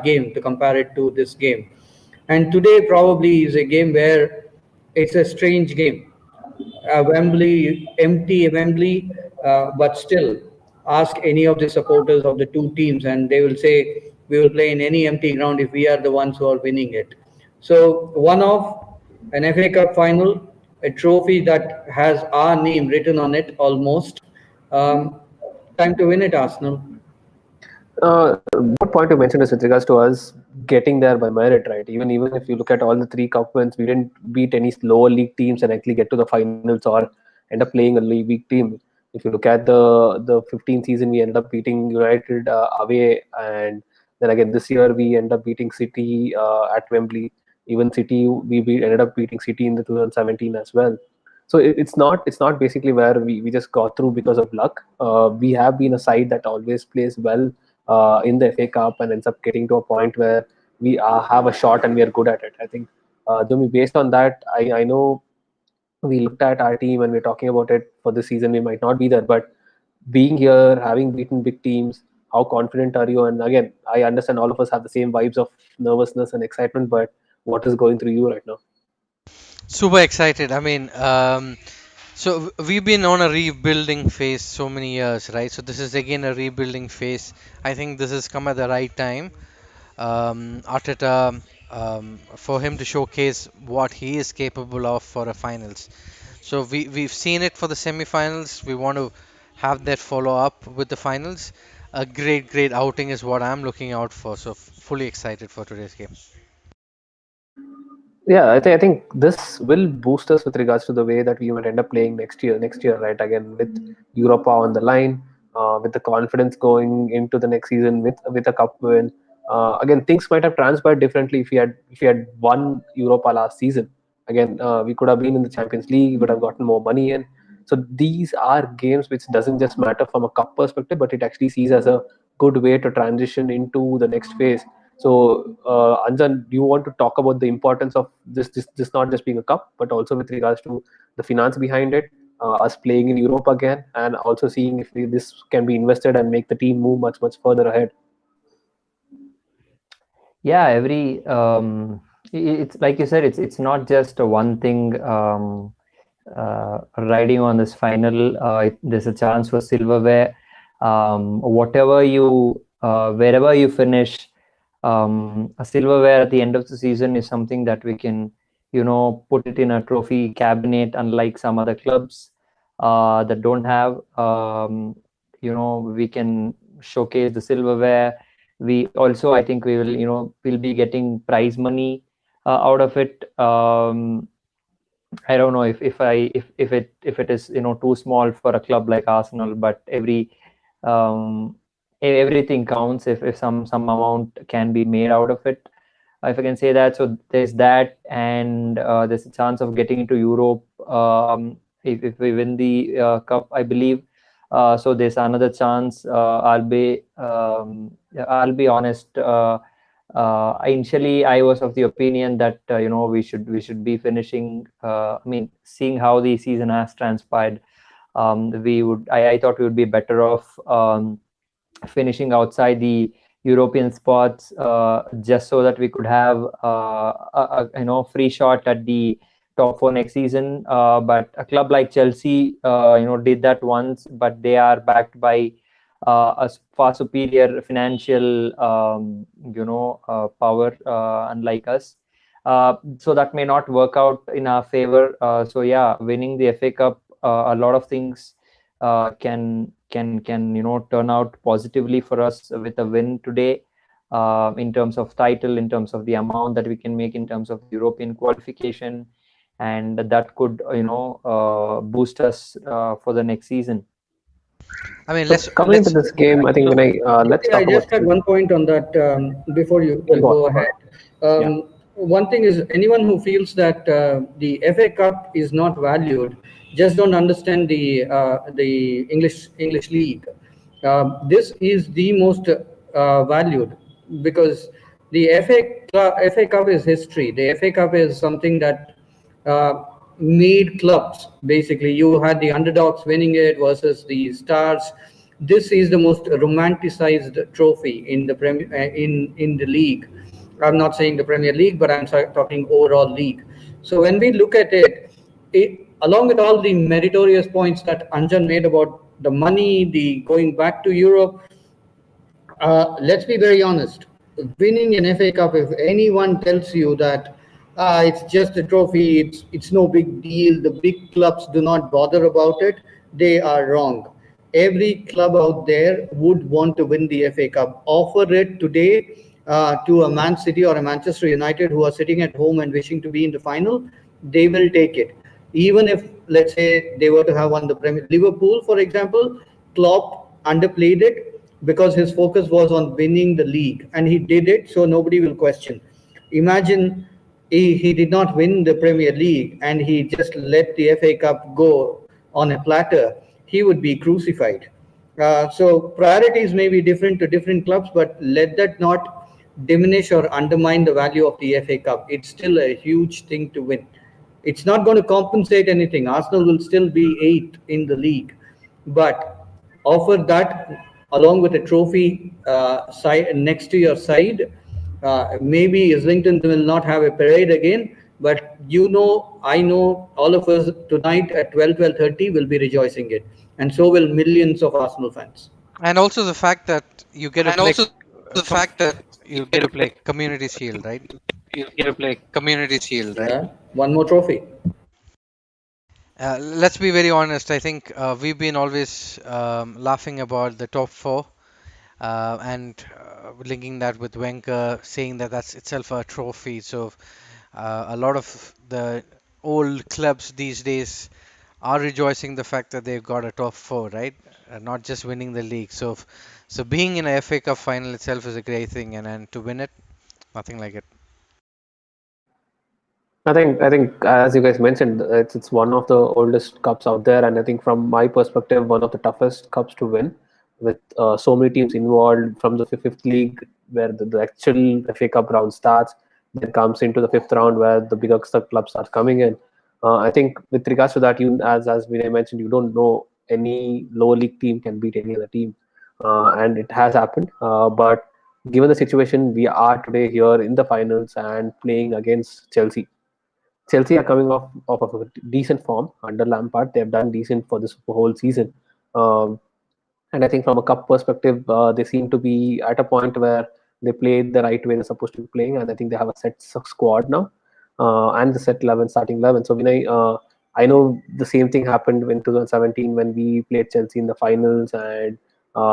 game to compare it to this game. And today probably is a game where it's a strange game. Wembley, empty Wembley, but still ask any of the supporters of the two teams, and they will say we will play in any empty ground if we are the ones who are winning it. So, one of an FA Cup final, a trophy that has our name written on it almost. Um, Time to win it, Arsenal. Good point you mentioned is with regards to us getting there by merit, right? Even if you look at all the three cup wins, we didn't beat any lower league teams and actually get to the finals or end up playing a league weak team. If you look at the 15 season, we ended up beating United away, and then again this year we end up beating City at Wembley. Even City, ended up beating City in the 2017 as well. So it's not basically where we just got through because of luck. We have been a side that always plays well in the FA Cup and ends up getting to a point where we have a shot and we are good at it. I think, Jimmy, based on that, I know we looked at our team and we're talking about it for this season. We might not be there, but being here, having beaten big teams, how confident are you? And again, I understand all of us have the same vibes of nervousness and excitement, but what is going through you right now? Super excited. We've been on a rebuilding phase so many years, right? So this is again a rebuilding phase. I think this has come at the right time. Arteta, for him to showcase what he is capable of for a finals. So we've seen it for the semi-finals. We want to have that follow up with the finals. A great outing is what I'm looking out for. So fully excited for today's game. Yeah, I think this will boost us with regards to the way that we might end up playing next year. Next year, right? Again, with Europa on the line, with the confidence going into the next season, with a cup win. Again, things might have transpired differently if we had won Europa last season. Again, we could have been in the Champions League, would have gotten more money in. So these are games which doesn't just matter from a cup perspective, but it actually sees as a good way to transition into the next phase. So, Anjan, do you want to talk about the importance of this not just being a cup, but also with regards to the finance behind it, us playing in Europe again, and also seeing if this can be invested and make the team move much further ahead? Yeah, it's like you said, it's not just a one thing riding on this final. There's a chance for silverware. Whatever wherever you finish, a silverware at the end of the season is something that we can, put it in a trophy cabinet, unlike some other clubs that don't have. We can showcase the silverware. We also, I think, we'll be getting prize money out of it. I don't know if it is too small for a club like Arsenal, but um, everything counts if some amount can be made out of it, if I can say that. So there's that, and there's a chance of getting into Europe if we win the cup, I believe. So there's another chance. I'll be honest. Initially, I was of the opinion that we should be finishing. Seeing how the season has transpired, I thought we would be better off finishing outside the European spots, just so that we could have free shot at the top four next season. But a club like Chelsea, did that once, but they are backed by a far superior financial, power, unlike us. So that may not work out in our favor. So yeah, winning the FA Cup, a lot of things can turn out positively for us with a win today, in terms of title, in terms of the amount that we can make, in terms of the European qualification, and that could boost us for the next season. So coming into this game, I think when let's I talk just about. had one point on that before Yeah, you go on, go go on. ahead. Yeah. One thing is, anyone who feels that the FA Cup is not valued just don't understand the English League. This is the most valued, because the FA Cup is history. The FA Cup is something that uh, made clubs. Basically, you had the underdogs winning it versus the stars. this is the most romanticized trophy in the in the league. I'm not saying the Premier League, but I'm talking overall league. So when we look at it, along with all the meritorious points that Anjan made about the money, the going back to Europe, let's be very honest. Winning an FA Cup, if anyone tells you that it's just a trophy, it's no big deal, the big clubs do not bother about it, they are wrong. Every club out there would want to win the FA Cup. Offer it today to a Man City or a Manchester United who are sitting at home and wishing to be in the final, they will take it. Even if, let's say, they were to have won the Premier, Liverpool, for example, Klopp underplayed it because his focus was on winning the league and he did it, so nobody will question. Imagine he did not win the Premier League and he just let the FA Cup go on a platter, he would be crucified. So priorities may be different to different clubs, but let that not diminish or undermine the value of the FA Cup. It's still a huge thing to win. It's not going to compensate anything. Arsenal will still be eighth in the league, but offer that along with a trophy side next to your side. Maybe Islington will not have a parade again, but I know, all of us tonight at 12:30 will be rejoicing it, and so will millions of Arsenal fans. And also the fact that you get to And play also the fact that you get to play Community Shield, right? you get to play Community Shield, right? Yeah, one more trophy. Let's be very honest. I think we've been always laughing about the top four and linking that with Wenger saying that that's itself a trophy. So a lot of the old clubs these days are rejoicing the fact that they've got a top four, right? Not just winning the league. So being in a FA Cup final itself is a great thing, and to win it, nothing like it. I think as you guys mentioned, it's one of the oldest cups out there, and I think from my perspective, one of the toughest cups to win, with so many teams involved from the fifth league, where the actual FA Cup round starts, then comes into the fifth round where the bigger clubs start coming in. I think with regards to that, you as Vinay mentioned, you don't know any lower league team can beat any other team, and it has happened. But given the situation, we are today here in the finals and playing against Chelsea. Chelsea are coming off of a decent form under Lampard. They've done decent for this whole season. Um, and I think from a cup perspective, they seem to be at a point where they played the right way they're supposed to be playing. And I think they have a set squad now and the set 11, starting 11. So I know the same thing happened in 2017 when we played Chelsea in the finals. And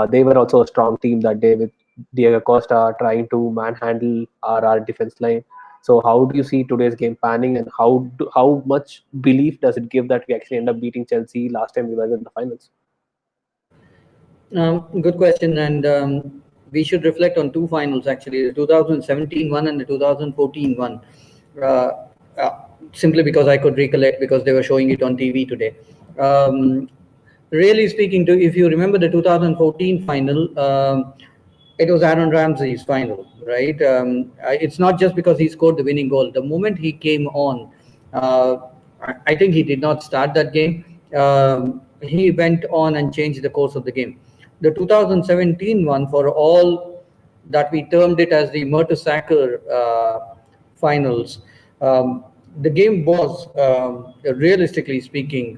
they were also a strong team that day with Diego Costa trying to manhandle our defense line. So how do you see today's game panning, and how much belief does it give that we actually end up beating Chelsea last time we were in the finals? Good question, and we should reflect on two finals actually, the 2017 one and the 2014 one. Uh, uh, Simply because I could recollect because they were showing it on TV today. Um, Really speaking, to if you remember the 2014 final, it was Aaron Ramsey's final, right? It's not just because he scored the winning goal. The moment he came on, uh, I think he did not start that game. He went on and changed the course of the game. The 2017 one, for all that we termed it as the Mertesacker finals, the game was, realistically speaking,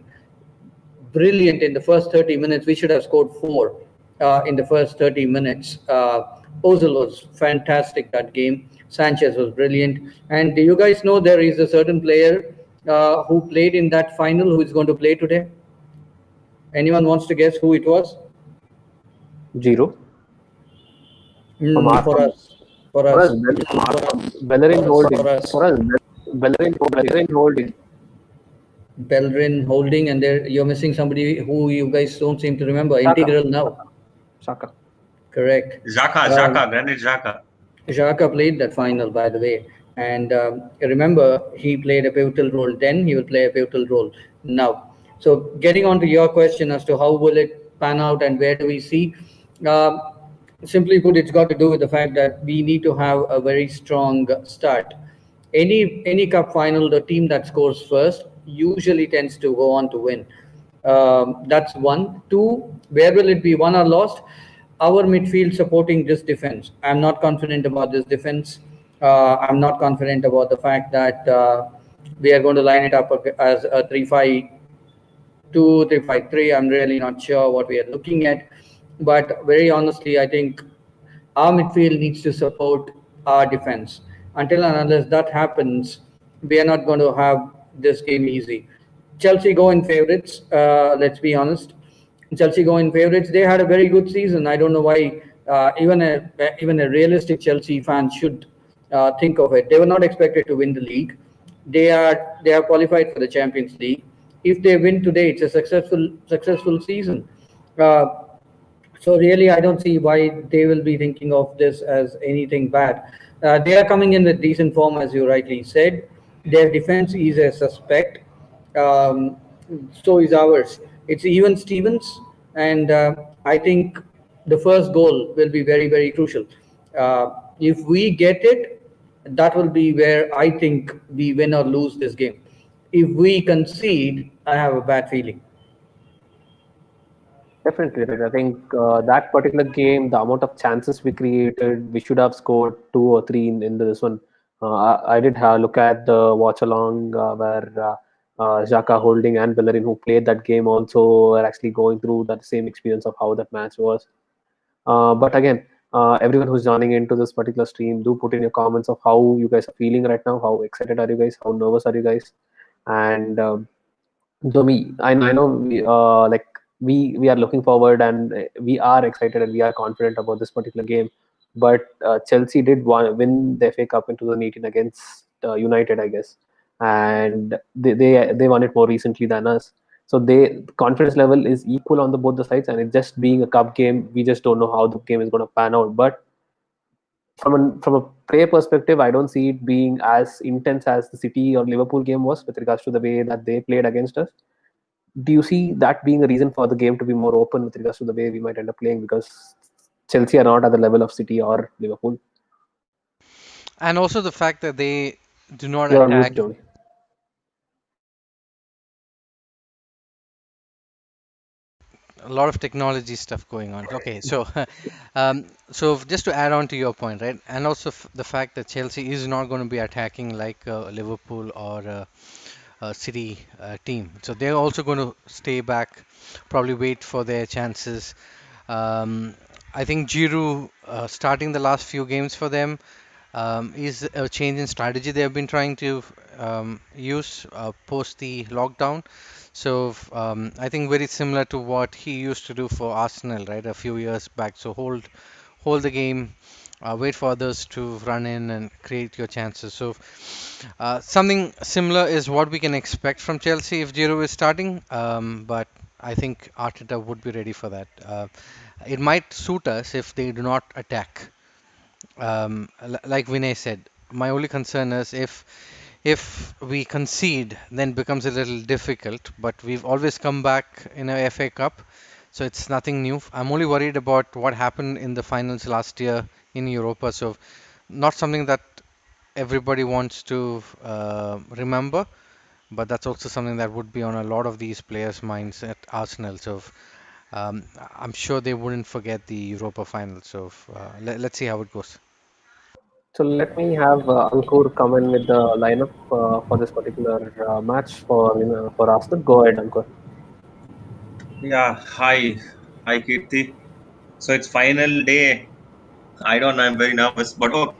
brilliant in the first 30 minutes. We should have scored four in the first 30 minutes. Ozil was fantastic that game. Sanchez was brilliant. And do you guys know there is a certain player who played in that final who is going to play today? Anyone wants to guess who it was? Zero. From Mm, our for from, us. For for us. us, Bellerin For Holding. us. For us, Bellerin Holding. Bellerin Holding, and there you're missing somebody who you guys don't seem to remember. Saka. Integral now. Saka. Correct. Xhaka, Granit Xhaka. Xhaka played that final, by the way. And remember, he played a pivotal role then, he will play a pivotal role now. So, getting on to your question as to how will it pan out and where do we see, um, simply put, it's got to do with the fact that we need to have a very strong start. Any cup final, the team that scores first usually tends to go on to win. That's one. Two, where will it be won or lost? Our midfield supporting this defense. I'm not confident about this defense. I'm not confident about the fact that we are going to line it up as a 3-5-2, 3-5-3. I'm really not sure what we are looking at. But very honestly, I think our midfield needs to support our defense. Until and unless that happens, we are not going to have this game easy. Chelsea go in favourites. Let's be honest. Chelsea go in favourites. They had a very good season. I don't know why even a realistic Chelsea fan should think of it. They were not expected to win the league. They are qualified for the Champions League. If they win today, it's a successful season. Uh, so really, I don't see why they will be thinking of this as anything bad. They are coming in with decent form, as you rightly said. Their defense is a suspect. Um, so is ours. It's even Stevens, and I think the first goal will be very, very crucial. If we get it, that will be where I think we win or lose this game. If we concede, I have a bad feeling. Definitely, right. I think that particular game, the amount of chances we created, we should have scored two or three in this one. I did look at the watch along where Xhaka Holding and Bellerin, who played that game, also were actually going through that same experience of how that match was. But again, everyone who's joining into this particular stream, do put in your comments of how you guys are feeling right now. How excited are you guys? How nervous are you guys? And though I know like we are looking forward and we are excited and we are confident about this particular game. But Chelsea did win the FA Cup in 2018 against United, I guess, and they won it more recently than us. So they confidence level is equal on the both the sides, and it just being a cup game, we just don't know how the game is going to pan out. But from a play perspective, I don't see it being as intense as the City or Liverpool game was with regards to the way that they played against us. Do you see that being a reason for the game to be more open with regards to the way we might end up playing because Chelsea are not at the level of City or Liverpool? And also the fact that they do not You're on attack. mute, Joey. A lot of technology stuff going on. Okay, so so just to add on to your point, right? And also the fact that Chelsea is not going to be attacking like Liverpool or City team. So they're also going to stay back, probably wait for their chances. Um, I think Giroud starting the last few games for them is a change in strategy they have been trying to use post the lockdown. So I think very similar to what he used to do for Arsenal, right, a few years back. So hold the game, wait for others to run in and create your chances. So something similar is what we can expect from Chelsea if Giroud is starting. But I think Arteta would be ready for that. It might suit us if they do not attack. Like Vinay said, my only concern is if we concede, then it becomes a little difficult. But we've always come back in a FA Cup, so it's nothing new. I'm only worried about what happened in the finals last year in Europa. So not something that everybody wants to remember, but that's also something that would be on a lot of these players' minds at Arsenal. So um, I'm sure they wouldn't forget the Europa final. So let's see how it goes. So let me have Ankur come in with the lineup for this particular match for Arsenal. Go ahead, Ankur. Yeah, hi Kirti. So it's final day. I don't know, I'm very nervous, but okay.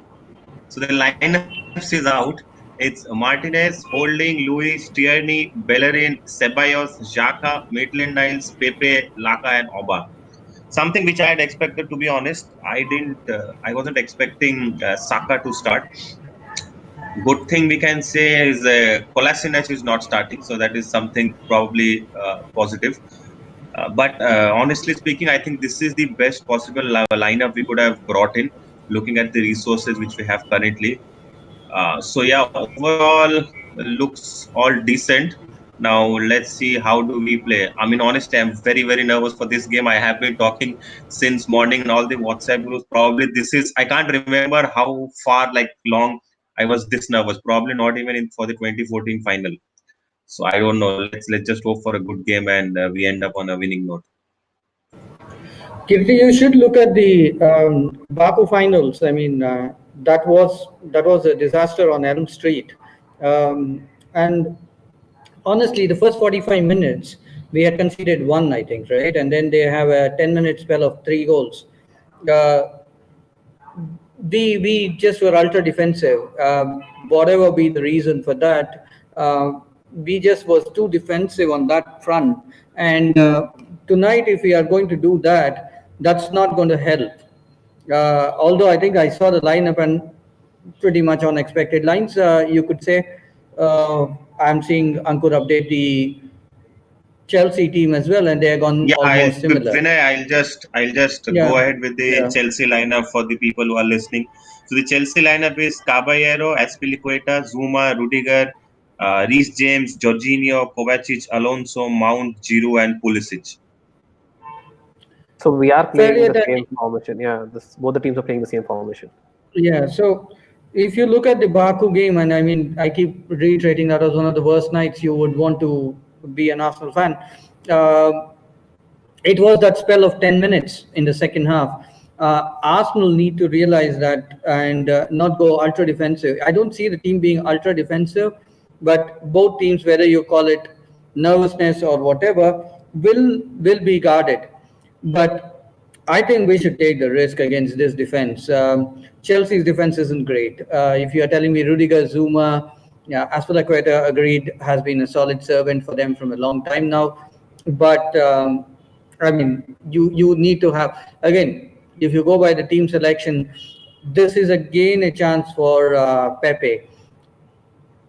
So the lineups is out. It's Martinez, Holding, Luis, Tierney, Bellerin, Ceballos, Xhaka, Maitland-Niles, Pepe, Laka, and Oba. Something which I had expected, to be honest. I wasn't expecting Saka to start. Good thing we can say is Kolasinac is not starting, so that is something probably positive. But honestly speaking, I think this is the best possible lineup we could have brought in, looking at the resources which we have currently. So yeah, overall looks all decent. Now let's see how do we play. I mean, honestly, I'm very nervous for this game. I have been talking since morning in all the WhatsApp groups. Probably this is I can't remember how far like long I was this nervous. Probably not even in for the 2014 final. So I don't know. Let's just hope for a good game and we end up on a winning note. Kirti, you should look at the Baku finals. I mean, that was a disaster on Elm Street, and honestly, the first 45 minutes we had conceded one, I think, right, and then they have a 10-minute spell of three goals. Uh, we just were ultra defensive. Whatever be the reason for that, we just was too defensive on that front. And tonight, if we are going to do that, that's not going to help. Although I think I saw the lineup and pretty much on expected lines, you could say. I'm seeing Ankur update the Chelsea team as well, and they are gone Yeah, almost similar. Vinay, I'll just go Yeah, ahead with the yeah. Chelsea lineup for the people who are listening. So the Chelsea lineup is Caballero, Aspilicueta, Zuma, Rudiger, Reece James, Jorginho, Kovacic, Alonso, Mount, Giroud, and Pulisic. So we are playing Fairly the that. same formation. Yeah, both the teams are playing the same formation. Yeah, so if you look at the Baku game, and I mean, I keep reiterating that was one of the worst nights you would want to be an Arsenal fan. Uh, it was that spell of 10 minutes in the second half. Arsenal need to realize that and not go ultra defensive. I don't see the team being ultra defensive, but both teams, whether you call it nervousness or whatever, will be guarded. But I think we should take the risk against this defense. Chelsea's defense isn't great. If you are telling me Rudiger, Zuma, yeah, Aspilicueta agreed has been a solid servant for them from a long time now. But I mean, you need to have again. If you go by the team selection, this is again a chance for Pepe.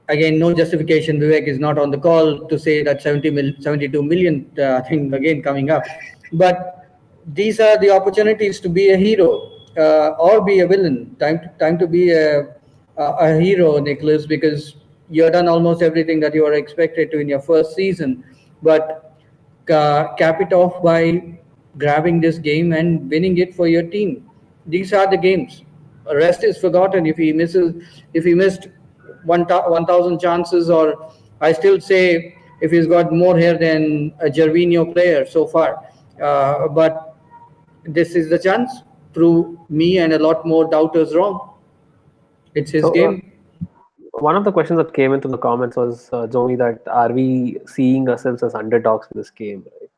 Again, no justification. Vivek is not on the call to say that 72 million thing again coming up. But these are the opportunities to be a hero or be a villain. Time to be a hero, Nicholas, because you've done almost everything that you are expected to in your first season. But cap it off by grabbing this game and winning it for your team. These are the games. Rest is forgotten. If he missed 1,000 chances, or I still say if he's got more hair than a Gervinho player so far. But this is the chance. Prove me and a lot more doubters wrong. It's his So game. one of the questions that came into the comments was, Joey, that are we seeing ourselves as underdogs in this game, right?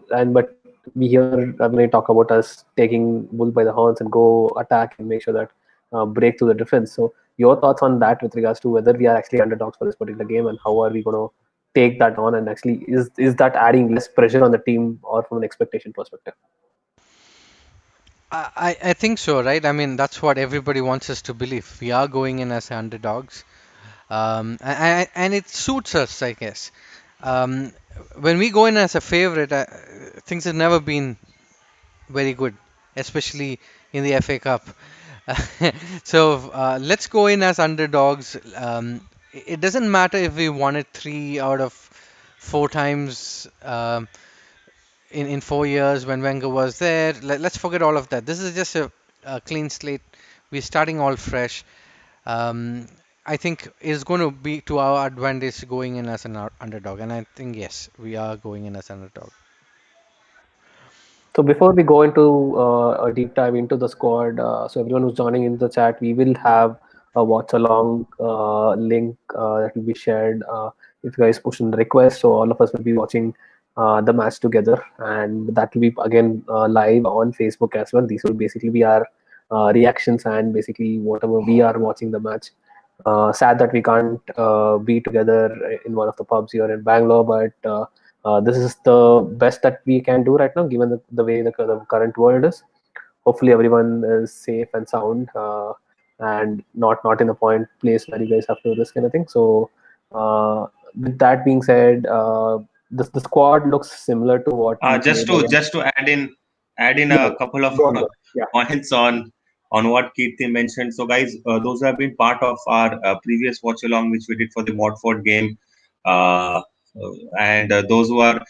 And but we hear when I talk about us taking bull by the horns and go attack and make sure that break through the defense. So your thoughts on that with regards to whether we are actually underdogs for this particular game, and how are we going to take that on, and actually is that adding less pressure on the team or from an expectation perspective? I think so, right? I mean, that's what everybody wants us to believe. We are going in as underdogs, and it suits us, I guess. Um, when we go in as a favorite, things have never been very good, especially in the FA Cup. So let's go in as underdogs. It doesn't matter if we won it 3 out of 4 times. In 4 years when Wenger was there. Let's forget all of that. This is just a clean slate. We're starting all fresh. Um, I think it's going to be to our advantage going in as an underdog, and I think yes, we are going in as underdog. So before we go into a deep dive into the squad, so everyone who's joining in the chat, we will have a watch along link that will be shared if you guys push in the request. So all of us will be watching the match together, and that will be again live on Facebook as well. These will basically be our reactions and basically whatever we are watching the match. Sad that we can't be together in one of the pubs here in Bangalore, but this is the best that we can do right now, given the way the current world is. Hopefully, everyone is safe and sound, and not in a point place where you guys have to risk anything. So, with that being said, the squad looks similar to what we Just played to against. just to add in Yeah, a couple of go on, go on. Yeah. points on what Kirti mentioned. So, guys, those who have been part of our previous watch along, which we did for the Watford game, uh, and those who are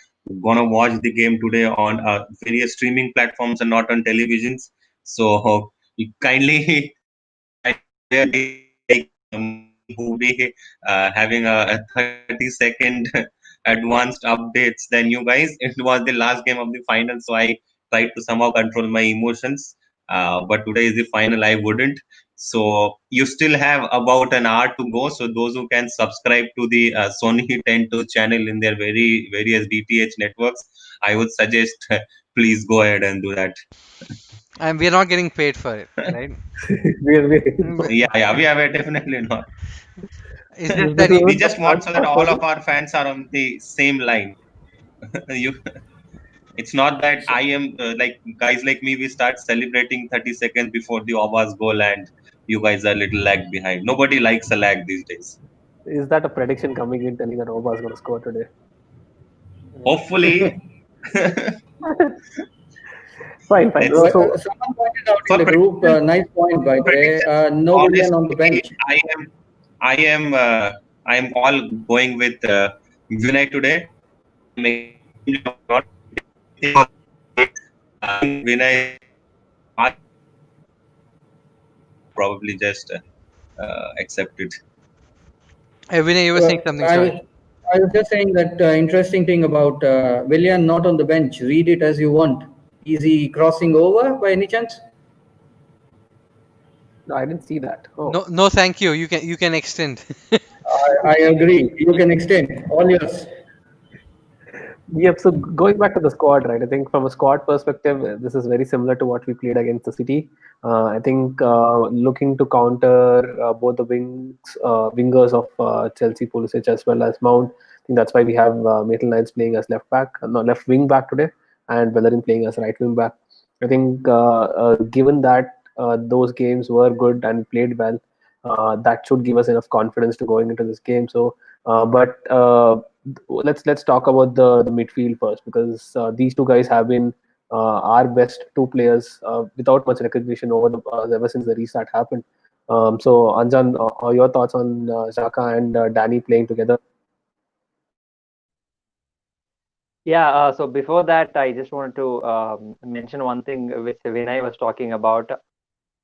gonna watch the game today on various streaming platforms and not on televisions. So, you kindly bear like who be having a 30-second advanced updates than you guys. It was the last game of the final, so I tried to somehow control my emotions. But today is the final. I wouldn't. So you still have about an hour to go. So those who can subscribe to the Sony 10 channel in their various DTH networks, I would suggest please go ahead and do that. And we're not getting paid for it, right? No. Mm, Yeah, yeah, we are definitely not. it's This just is that We even the just want fun so that part all for of me. our fans are on the same line. you, it's not that I am like guys like me. We start celebrating 30 seconds before the Ovas goal, and you guys are a little lag behind. Nobody likes a lag these days. Is that a prediction coming in telling that Oba is going to score today? Hopefully, Fine, fine. let's Someone pointed out in for the group, predictions. nice point by the way, Predictions, no Willian on the honestly, bench. I am all going with Vinay today. I am extremely not predicting on it. I think Vinay is far probably just accept it. Vinay, you were saying Uh, something, I, sorry. was- I was just saying that interesting thing about Willian not on the bench. Read it as you want. Is he crossing over by any chance? No, I didn't see that. Oh. No, no, thank you. You can extend. I agree. You can extend. All yours. Yep. So going back to the squad, right? I think from a squad perspective, this is very similar to what we played against the City. I think looking to counter both the wingers of Chelsea, Pulisic as well as Mount. I think that's why we have Maitland Niles playing as left back, no, left wing back today, and Bellerin playing as right wing back. I think given that those games were good and played well, that should give us enough confidence to going into this game. So, but let's talk about the midfield first because these two guys have been our best two players without much recognition over the ever since the restart happened. So Anjan, your thoughts on Xhaka and Danny playing together? Yeah, so before that, I just wanted to mention one thing which Vinay was talking about.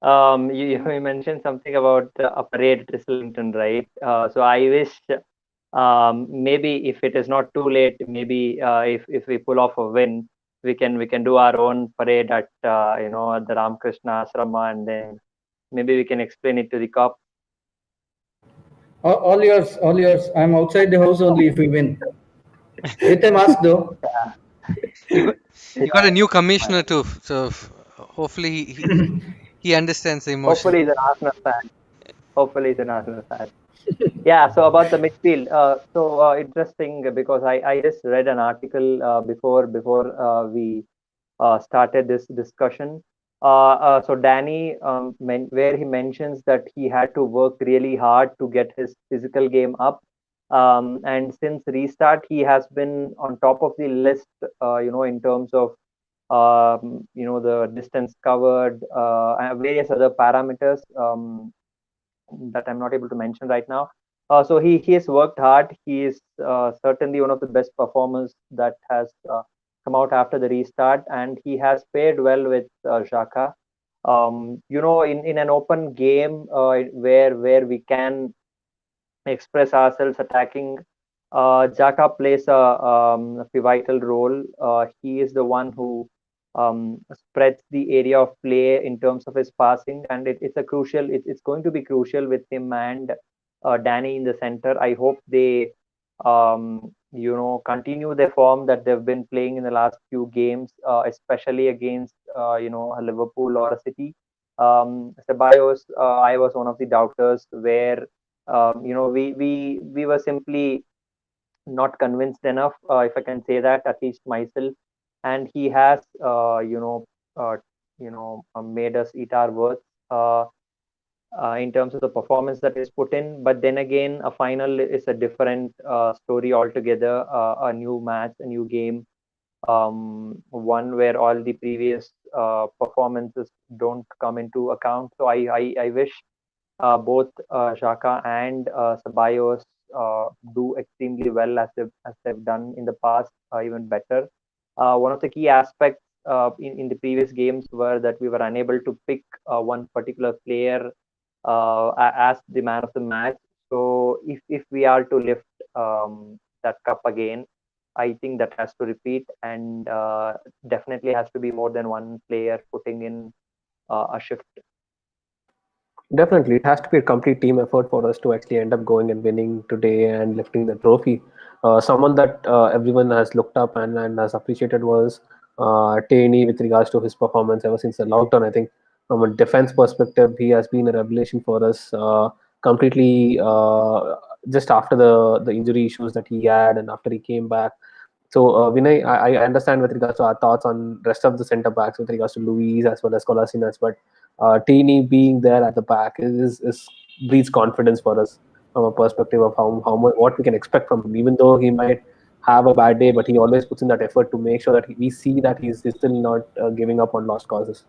You mentioned something about a parade at Islington, right? So I wish maybe if it is not too late, maybe if we pull off a win, we can do our own parade at at the Ramakrishna Asrama, and then maybe we can explain it to the cop. All yours. All yours. I'm outside the house only if we win. Let them ask though. You got Yeah, you got a new fine. commissioner too, so hopefully he understands the emotion. Hopefully he's an Arsenal fan. Hopefully he's an Arsenal fan. Yeah, so about the midfield, interesting because I just read an article before we started this discussion. So Danny, where he mentions that he had to work really hard to get his physical game up, and since restart he has been on top of the list, in terms of the distance covered, and various other parameters. That I'm not able to mention right now. So he has worked hard. He is certainly one of the best performers that has come out after the restart, and he has paired well with Xhaka. In an open game where we can express ourselves attacking. Jaka plays a pivotal role. He is the one who spreads the area of play in terms of his passing, and it's a crucial. It's going to be crucial with him and Danny in the center. I hope they, continue the form that they've been playing in the last few games, especially against a Liverpool or a City. Ceballos, I was one of the doubters where we were simply not convinced enough, if I can say that, at least myself. And he has made us eat our words in terms of the performance that is put in. But then again, a final is a different story altogether. A new match, a new game, one where all the previous performances don't come into account. So I wish both Xhaka and Ceballos do extremely well as they've done in the past, even better. One of the key aspects in the previous games were that we were unable to pick one particular player as the man of the match. So if we are to lift that cup again, I think that has to repeat, and definitely has to be more than one player putting in a shift. Definitely, it has to be a complete team effort for us to actually end up going and winning today and lifting the trophy. Someone that everyone has looked up and has appreciated was Taney with regards to his performance ever since the lockdown. I think from a defense perspective, he has been a revelation for us. Completely, just after the injury issues that he had and after he came back. So, Vinay, I understand with regards to our thoughts on rest of the centre backs with regards to Luis as well as Colasinas, but Tini being there at the back is breeds confidence for us from a perspective of how much, what we can expect from him. Even though he might have a bad day, but he always puts in that effort to make sure that we see that he's still not giving up on lost causes.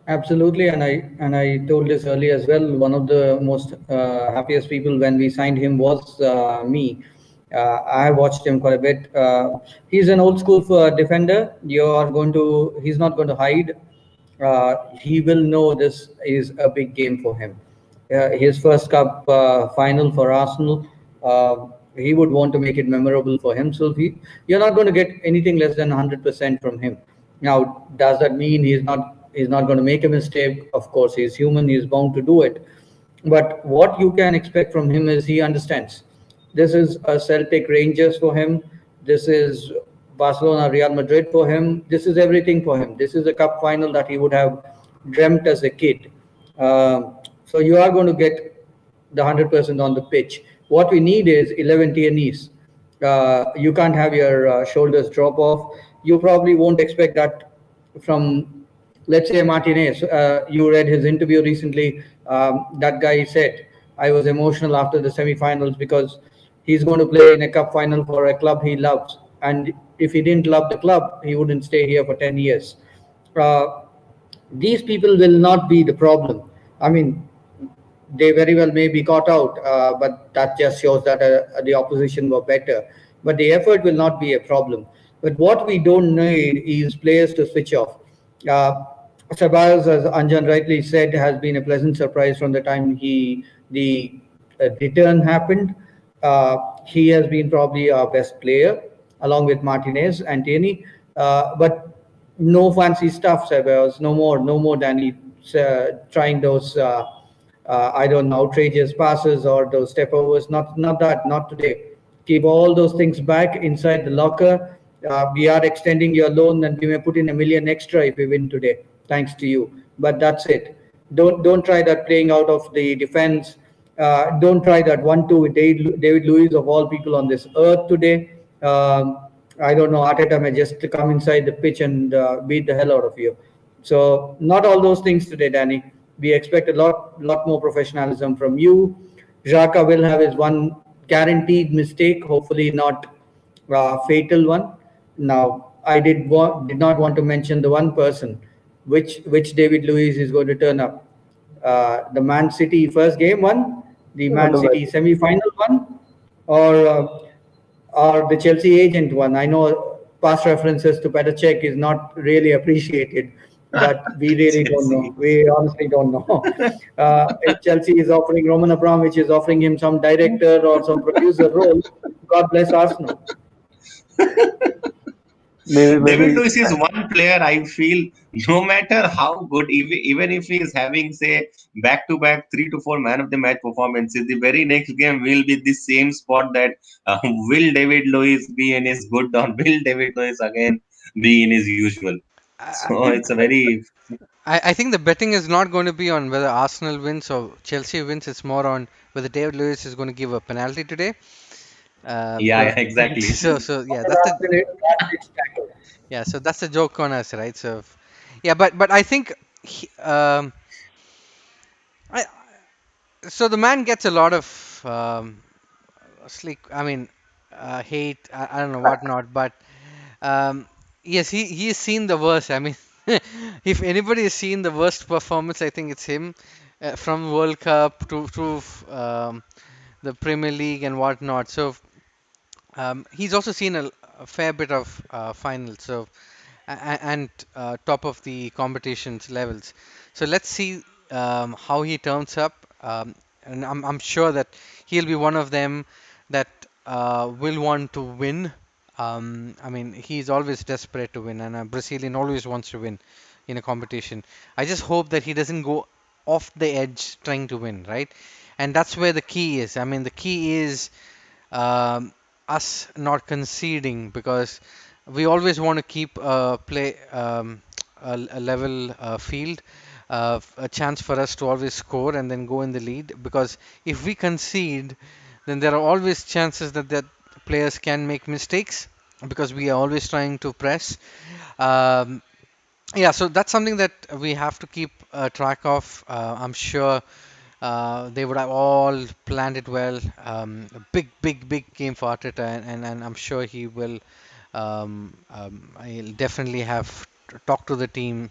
Absolutely, and I told this earlier as well. One of the most happiest people when we signed him was me. I watched him quite a bit. He's an old school defender. You are going to. He's not going to hide. He will know this is a big game for him. His first cup final for Arsenal. He would want to make it memorable for himself. You're not going to get anything less than 100% from him. Now, does that mean he's not going to make a mistake? Of course, he's human. He's bound to do it. But what you can expect from him is he understands. This is a Celtic Rangers for him. This is Barcelona Real Madrid for him. This is everything for him. This is a cup final that he would have dreamt as a kid. So you are going to get the 100% on the pitch. What we need is 11 TNEs. You can't have your shoulders drop off. You probably won't expect that from, let's say, Martinez. You read his interview recently. That guy said, I was emotional after the semi-finals because he's going to play in a cup final for a club he loves. And if he didn't love the club, he wouldn't stay here for 10 years. Uh, these people will not be the problem. I mean, they very well may be caught out, but that just shows that the opposition were better. But the effort will not be a problem. But what we don't need is players to switch off. Uh, Sabaz, as Anjan rightly said, has been a pleasant surprise from the time the return happened. He has been probably our best player, along with Martinez and Tierney. But no fancy stuff, Sabaz. No more Danny trying those. I don't know, outrageous passes or those step overs. Not that, not today. Keep all those things back inside the locker. We are extending your loan, and we may put in 1 million extra if we win today, thanks to you. But that's it. Don't try that playing out of the defense. Don't try that 1-2 with David Luiz of all people on this earth today. I don't know. Arteta may just come inside the pitch and beat the hell out of you. So not all those things today, Danny. We expect a lot more professionalism from you. Xhaka will have his one guaranteed mistake, hopefully not fatal one. Now, did not want to mention the one person, which David Luiz is going to turn up. The Man City first game one, the Man City semi-final one, or the Chelsea agent one. I know past references to Petr Cech is not really appreciated, but we really don't Chelsea. know. We honestly don't know. If Chelsea is offering Roman Abramovich is offering him some director or some producer role, God bless Arsenal. Maybe David maybe Luiz is one player I feel no matter how good, even if he is having say back to back 3 to 4 man of the match performances, the very next game will be the same spot that will David Luiz be in his good or will David Luiz again be in his usual. I, So it's a very I think the betting is not going to be on whether Arsenal wins or Chelsea wins. It's more on whether David Lewis is going to give a penalty today. yeah, If yeah, exactly. so yeah, Last that's the minute, last minute tackle. yeah, so that's the joke on us, right? So yeah, but I think he, I, so the man gets a lot of sleek. I mean, hate. I don't know what not, but um, yes, he's seen the worst. I mean, if anybody has seen the worst performance, I think it's him. From World Cup to the Premier League and whatnot. So he's also seen a fair bit of finals. So and top of the competition's levels. So let's see how he turns up. and I'm sure that he'll be one of them that will want to win. I mean, he's always desperate to win, and a Brazilian always wants to win in a competition. I just hope that he doesn't go off the edge trying to win, right? And that's where the key is. I mean, the key is um, us not conceding, because we always want to keep play a level field, a chance for us to always score and then go in the lead. Because if we concede, then there are always chances that players can make mistakes, because we are always trying to press. Um, yeah, so that's something that we have to keep track of. I'm sure they would have all planned it well. A big, big, big game for Arteta, and I'm sure he will. He'll definitely have to talk to the team.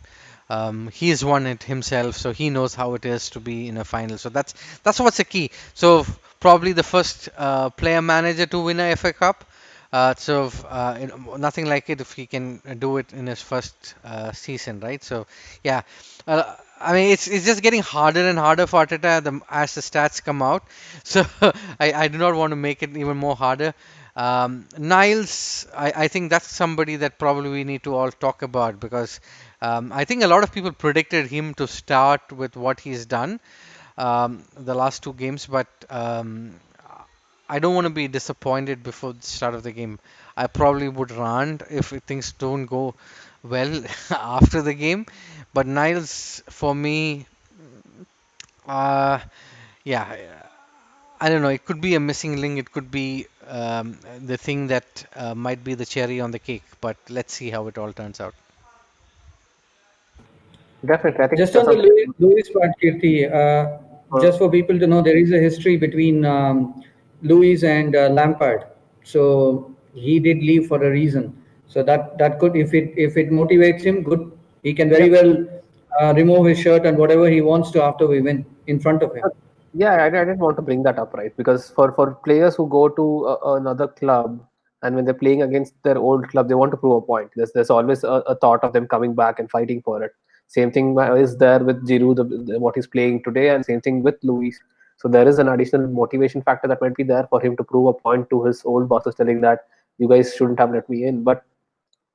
He's won it himself, so he knows how it is to be in a final. So that's what's the key. So probably the first player manager to win a FA Cup. Nothing like it if he can do it in his first season, right? So, yeah, I mean it's just getting harder and harder for Arteta as the stats come out. So I do not want to make it even more harder. Niles, I think that's somebody that probably we need to all talk about, because I think a lot of people predicted him to start with what he's done the last two games, but I don't want to be disappointed before the start of the game. I probably would rant if things don't go well after the game. But Niles, for me, uh, yeah, I don't know. It could be a missing link. It could be the thing that might be the cherry on the cake. But let's see how it all turns out. Definitely, I think Just on the something. Louis part, Kirti, just for people to know, there is a history between Louis and Lampard. So he did leave for a reason. So that could, if it motivates him, good. He can very Yeah, well remove his shirt and whatever he wants to after we win in front of him. yeah, I didn't want to bring that up, right? Because for players who go to another club and when they're playing against their old club, they want to prove a point. There's always a thought of them coming back and fighting for it. Same thing is there with Giroud, what he's playing today, and same thing with Luis. So there is an additional motivation factor that might be there for him to prove a point to his old bosses, telling that you guys shouldn't have let me in. But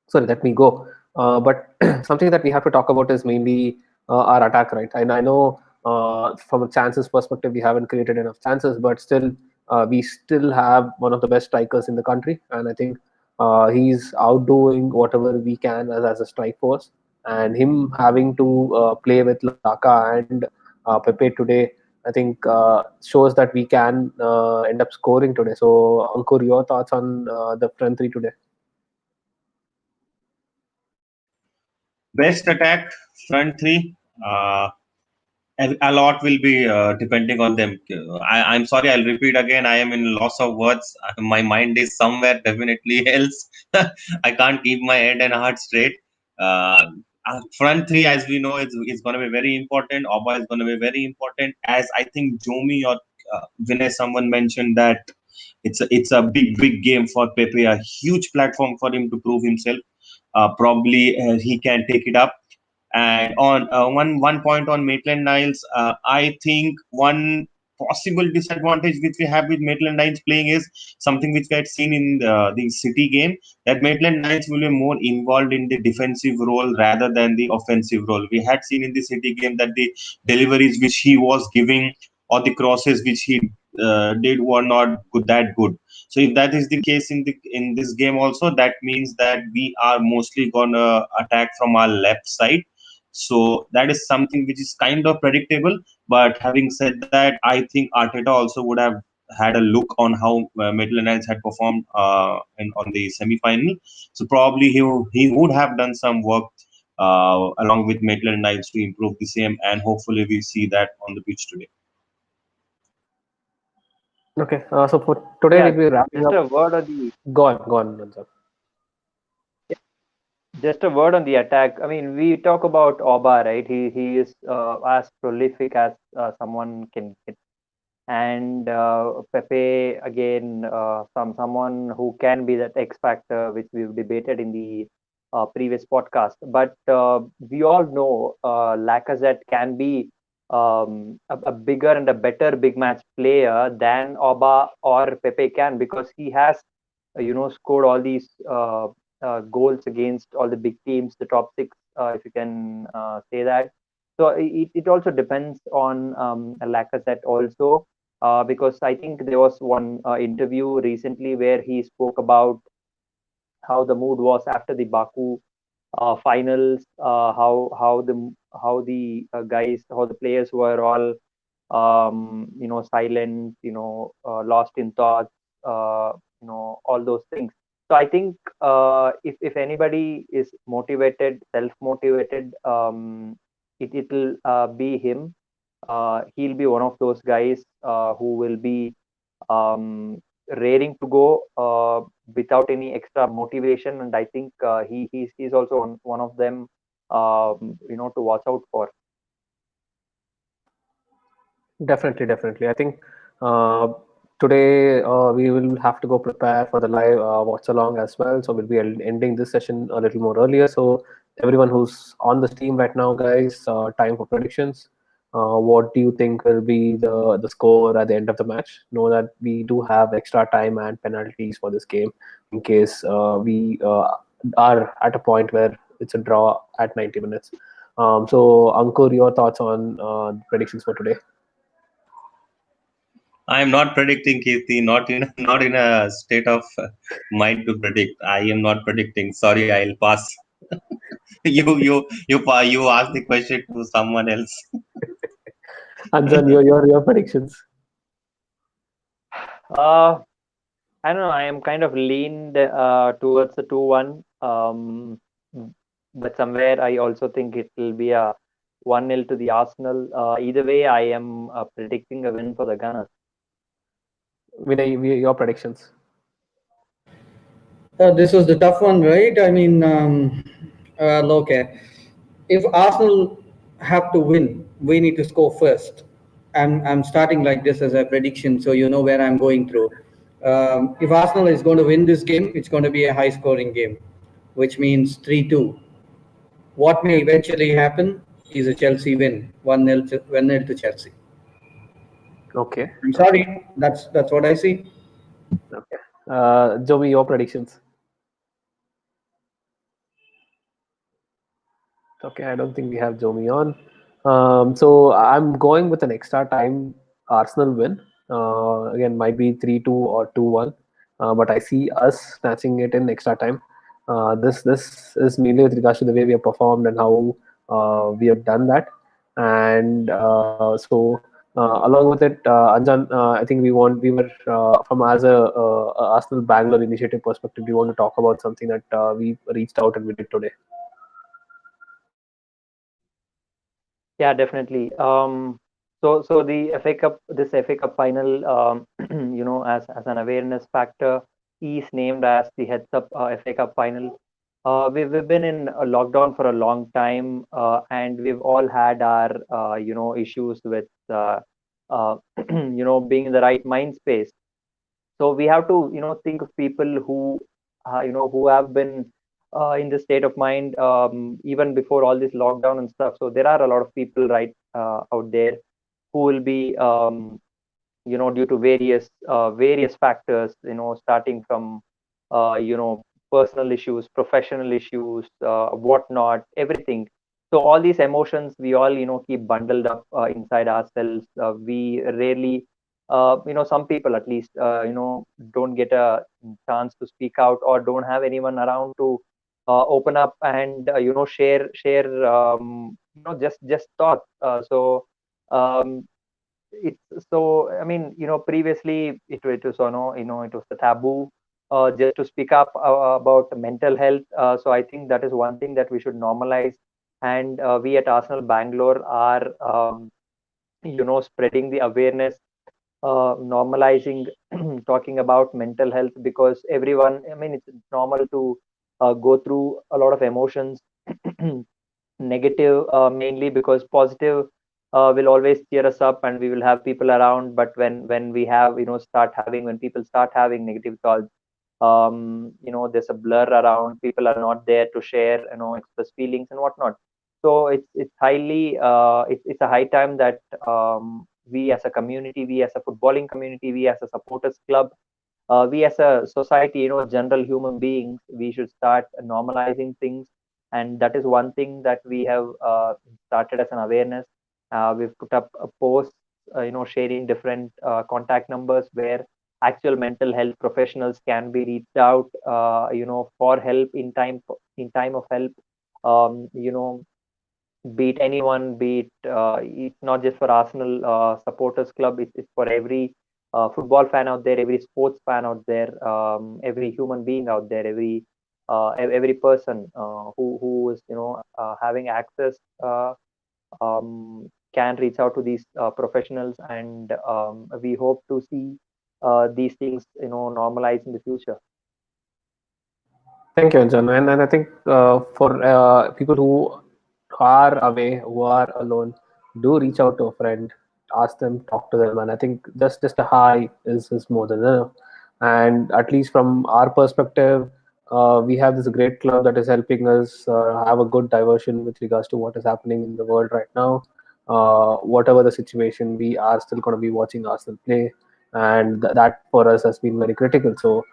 sorry, let me go. But something that we have to talk about is mainly our attack, right? And I know from a chances perspective, we haven't created enough chances, but still, we still have one of the best strikers in the country, and I think he's outdoing whatever we can as a strike force. And him having to play with Laka and Pepe today, I think shows that we can end up scoring today. So, Ankur, your thoughts on the front three today? Best attack, front three. A lot will be depending on them. I'm sorry, I'll repeat again. I am in loss of words. My mind is somewhere definitely else. I can't keep my head and heart straight. Uh, Front three, as we know, is going to be very important. Oba is going to be very important. As I think Jomi or Vinay, someone mentioned that it's a big game for Pepe, a huge platform for him to prove himself. Probably he can take it up. And on one point on Maitland Niles, I think one possible disadvantage which we have with Maitland Niles playing is something which we had seen in the City game, that Maitland Niles will be more involved in the defensive role rather than the offensive role. We had seen in the City game that the deliveries which he was giving or the crosses which he did were not that good. So if that is the case in this game also, that means that we are mostly gonna attack from our left side. So that is something which is kind of predictable. But having said that, I think Arteta also would have had a look on how Maitland Niles had performed on the semi-final. So probably he would have done some work along with Maitland Niles to improve the same, and hopefully we see that on the pitch today. Okay, so for today Yeah, we'll be wrapping just up. a word on the Go on, Nanzar. just a word on the attack. I mean, we talk about Oba, right? He is as prolific as someone can get, and Pepe again, someone who can be that X factor, which we've debated in the previous podcast. But we all know Lacazette can be a bigger and a better big match player than Oba or Pepe can, because he has scored all these goals against all the big teams, the top six, if you can say that. So it also depends on Lacazette also, because I think there was one interview recently where he spoke about how the mood was after the Baku finals, how the players were all silent, lost in thoughts, all those things. So I think if anybody is motivated, self motivated, it'll be him. He'll be one of those guys who will be raring to go without any extra motivation, and I think he's also one of them, to watch out for. Definitely, definitely. I think uh, today we will have to go prepare for the live watch along as well. So we'll be ending this session a little more earlier. So everyone who's on the stream right now, guys, time for predictions. What do you think will be the score at the end of the match? Know that we do have extra time and penalties for this game in case we are at a point where it's a draw at 90 minutes. So Ankur, your thoughts on predictions for today? I am not predicting, Kirti. Not in not in a state of mind to predict. I am not predicting. Sorry, I'll pass. You ask the question to someone else. Anjan, your predictions. Uh, I don't know. I am kind of leaned towards the 2-1. But somewhere I also think it will be a 1-0 to the Arsenal. Either way, I am predicting a win for the Gunners. Vinay, your predictions. This was the tough one, right? I mean, okay. If Arsenal have to win, we need to score first. I'm starting like this as a prediction, so you know where I'm going through. If Arsenal is going to win this game, it's going to be a high-scoring game, which means 3-2. What may eventually happen is a Chelsea win, 1-0 to Chelsea. Okay. I'm Okay. sorry, that's what I see. Okay. Joey, your predictions. Okay, I don't think we have Jomi on. So I'm going with an extra time Arsenal win. Again, might be 3-2 or 2-1. But I see us snatching it in extra time. This is mainly with regards to the way we have performed and how we have done that. And along with it, Anjan, I think we were from as a Arsenal Bangalore initiative perspective, we want to talk about something that we reached out and we did today. Yeah, definitely. So the FA Cup, this FA Cup final, as an awareness factor, is named as the Heads Up FA Cup final. We've been in a lockdown for a long time, and we've all had our issues with being in the right mind space. So we have to think of people who have been in this state of mind even before all this lockdown and stuff. So there are a lot of people right out there who will be due to various factors, starting from personal issues, professional issues, whatnot, everything. So all these emotions we all keep bundled up inside ourselves. We rarely some people at least don't get a chance to speak out, or don't have anyone around to open up and share just thoughts. Um, it's so I mean, previously it was it was a taboo just to speak up about mental health. So I think that is one thing that we should normalize, and we at Arsenal Bangalore are spreading the awareness, normalizing talking about mental health, because everyone, I mean, it's normal to go through a lot of emotions. Negative mainly, because positive will always cheer us up and we will have people around. But when we have when people start having negative thoughts, there's a blur around. People are not there to share, express feelings and whatnot. So it's highly it's a high time that we as a community, we as a footballing community, we as a supporters club, we as a society, general human beings, we should start normalizing things. And that is one thing that we have started as an awareness. We've put up a post, sharing different contact numbers where actual mental health professionals can be reached out, for help in time of help. Beat anyone, beat it's not just for Arsenal supporters club. It's for every football fan out there, every sports fan out there, every human being out there, every person who is having access can reach out to these professionals, and we hope to see these things normalize in the future. Thank you, Anjan. And I think for people who are away, who are alone, do reach out to a friend, ask them, talk to them, and I think just a hi is more than enough. And at least from our perspective, we have this great club that is helping us have a good diversion with regards to what is happening in the world right now. Whatever the situation, we are still going to be watching Arsenal play, and that for us has been very critical. So.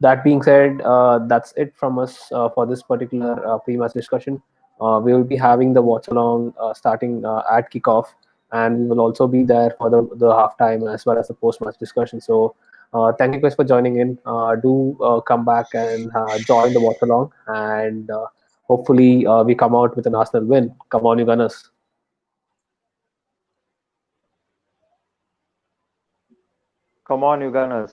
That being said, that's it from us for this particular pre-match discussion. We will be having the watch along starting at kickoff, and we will also be there for the halftime as well as the post-match discussion. So, thank you guys for joining in. Do come back and join the watch along, and hopefully we come out with an Arsenal win. Come on, you Gunners! Come on, you Gunners.